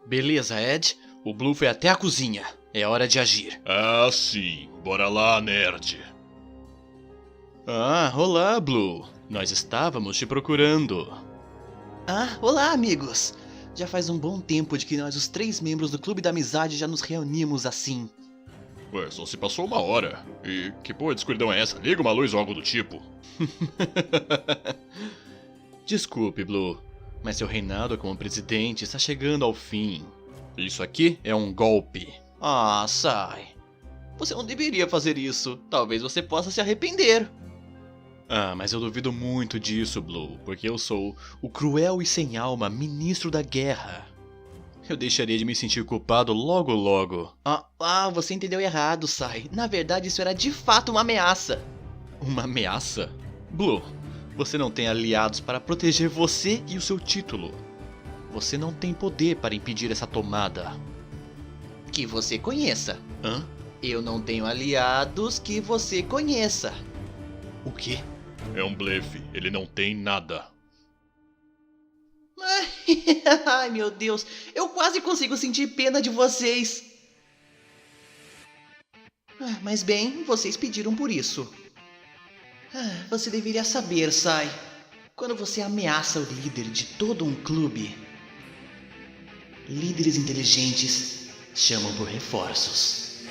Beleza, Ed. O Blue foi até a cozinha. É hora de agir. Ah, sim. Bora lá, nerd. Ah, olá, Blue. Nós estávamos te procurando. Ah, olá, amigos. Já faz um bom tempo de que nós, os 3 membros do Clube da Amizade, já nos reunimos assim. Ué, só se passou 1 hora. E que porra de escuridão é essa? Liga uma luz ou algo do tipo. Desculpe, Blue, mas seu reinado como presidente está chegando ao fim. Isso aqui é um golpe. Ah, sai. Você não deveria fazer isso. Talvez você possa se arrepender. Ah, mas eu duvido muito disso, Blue, porque eu sou o cruel e sem alma ministro da guerra. Eu deixaria de me sentir culpado logo logo. Você entendeu errado, Sai. Na verdade, isso era de fato uma ameaça. Uma ameaça? Blue, você não tem aliados para proteger você e o seu título. Você não tem poder para impedir essa tomada. Que você conheça. Hã? Eu não tenho aliados que você conheça. O quê? É um blefe. Ele não tem nada. Ai, meu Deus. Eu quase consigo sentir pena de vocês. Mas bem, vocês pediram por isso. Você deveria saber, Sai. Quando você ameaça o líder de todo um clube, líderes inteligentes chamam por reforços.